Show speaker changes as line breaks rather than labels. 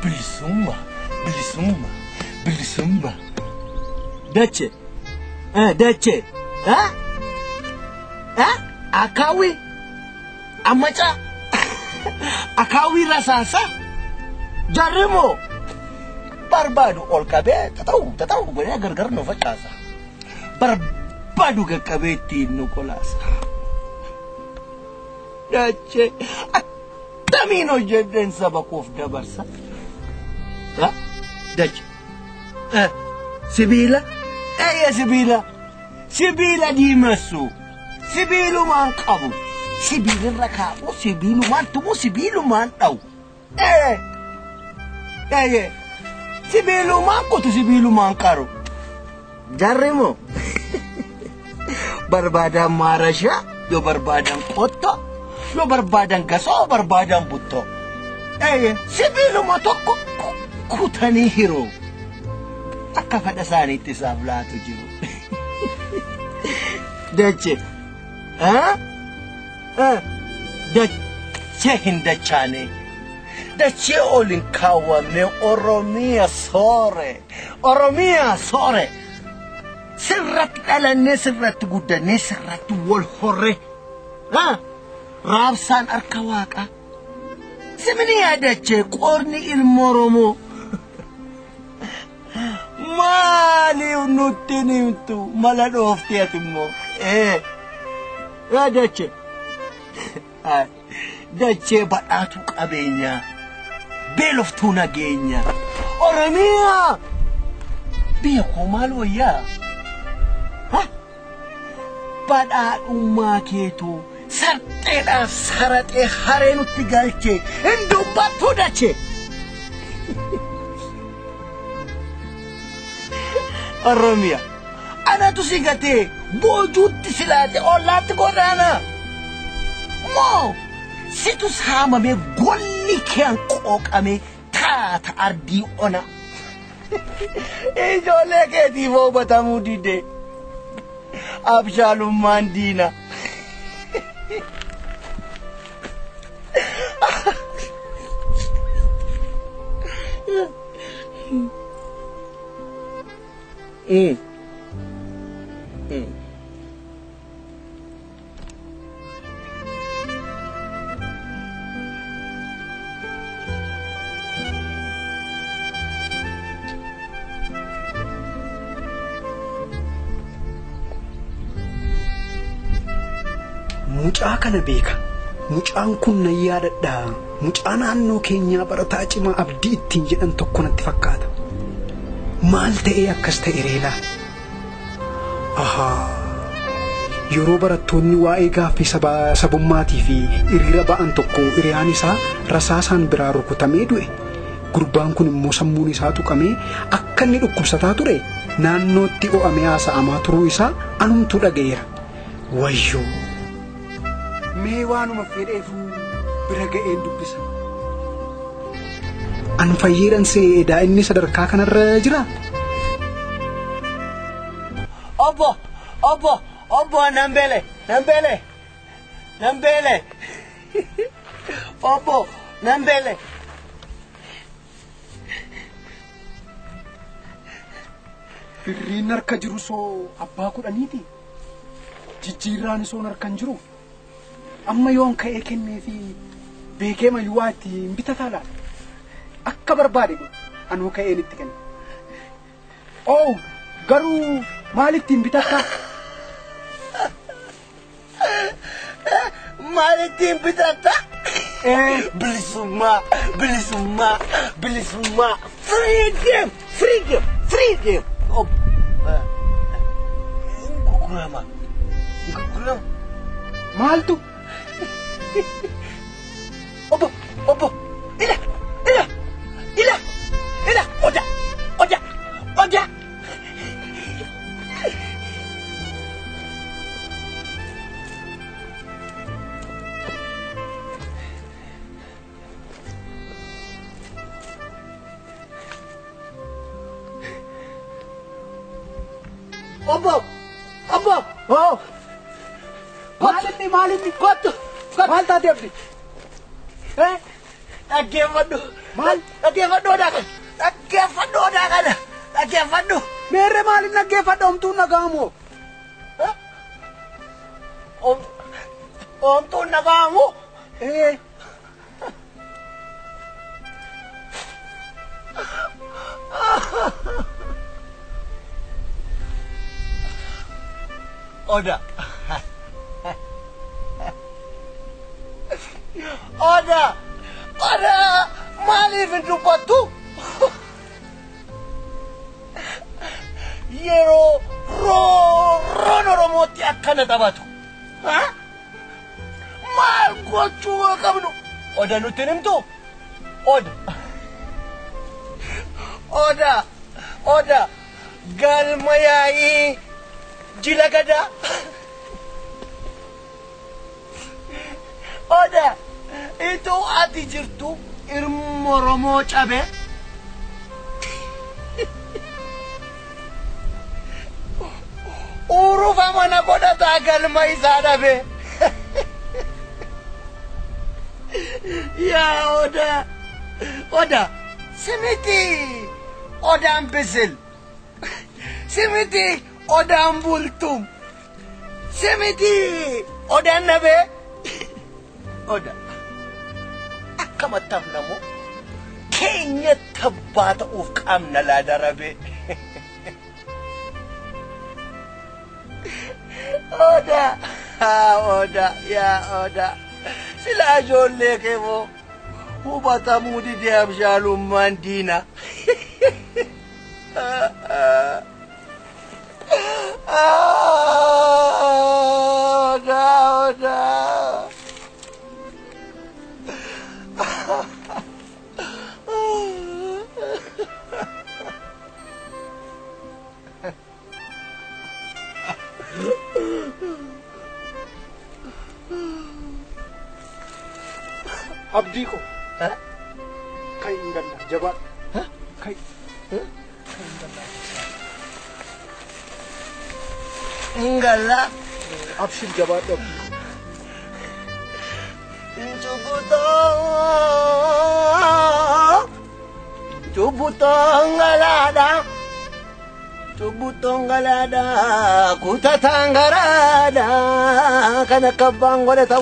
bilisumma bilisumma bilisumma dache dache akawi amacha akawi rasasa jarimo barbadu olkabe tataw gone gargar no facasa barbadu gakabeti no kolasa dache tamino jeden sabakof dabarsa dache sibila sibila dimasu sibilu man qabu sibilu rakabu sibilu man tumu sibilu man daw sibilu man kutu sibilu man karo jarremo barbadan marasha yo barbadan qotto yo barbadan gaso barbadan butto sibilu man tokko kutani hiro akka fada sani tisablaatu jiru dache dache hindachane dache olin kawame oromia sore sirrat alane sirrat gudane sirrat wal horre rabsan arkawaka semini ya dache qorni ilmoromo mali unutinimtu maladoftiatimo dache dache badatu qabenya beloftuna genya oromia biya komalo ya badatu maketo sarate harenu tigalche endo batu dache oromia ana tusigate bojutti silate olat godana mo situ sama me golli kan kokame ta ardi ona jole ke divo batamudide abshalum mandina
mucaa kana beeka mucaan kun na yaadadha mucaan naannoo keenya barataa cima abdii ittiin jedhan tokko natti fakkaata maal ta'ee akkas ta'e reela yeroo barattoonni waa'ee gaaffii sabummaatii fi hiriira ba'an tokko hiriyaan isaa rasaasaan biraa rukutamee du'e gurbaan kun immoo sammuun isaa tuqamee akka inni dhukkubsataa ture naannootti o'amee haasa'amaa turuu isaa anumtu dhaga'eera wayyoo mee waanuma fedheefu bira ga'een dubbisa an fayyiidhan seedaa inni sadarkaa kanarra jira obbo nambele obbo nambele birriin harka jiru soo abbaa kudhaniiti jijjiirraan soo harkan jiru amma yoon ka'ee kennee fi beekee mayuwaatti bitataa laata akka barbaade anuu ka'een itti kenne garuu maalittiin bitataa maalittiin bitataa bilisumma freedom gugurama maaltu Obo, ila, oja. Obo, malini, kotu, malta diabdi. Agge Maal?
Dhaggeeffadhu kana. Dhaggeeffadhu.
Meerree maaliin dhaggeeffadha homtuun nagaamoo?
Homtuun nagaamoo? Oda. Maaliif hin dubbattu? Yeroo roon Oromootti akkana taphatu. Maal gochuu qabnu? Oda nutti himtu? Oda. Galma yaa'ii jila gadaa. Oda. Itoo ati jirtu ilma Oromoo cabe. Urufa mana godhataa galma isaa dhabe. Yaa Oda, simiti Odaan bisil, simiti Odaan bultum, simiti Odaan nabe. Oda, akkamitti namu keenya tabbaa ta'uuf qaamna laada rabe. Oda, sila ijoollee kee moo hubatamuu didee abshaalummaan diina. Oda.
Abdii ko. Kan hin galla jabaadha. Kan hin
galla.
Abshir jabaadha abdii ko.
Cubbutoon galaadha. Kutataan garaadha. Kan akka abbaan godhata.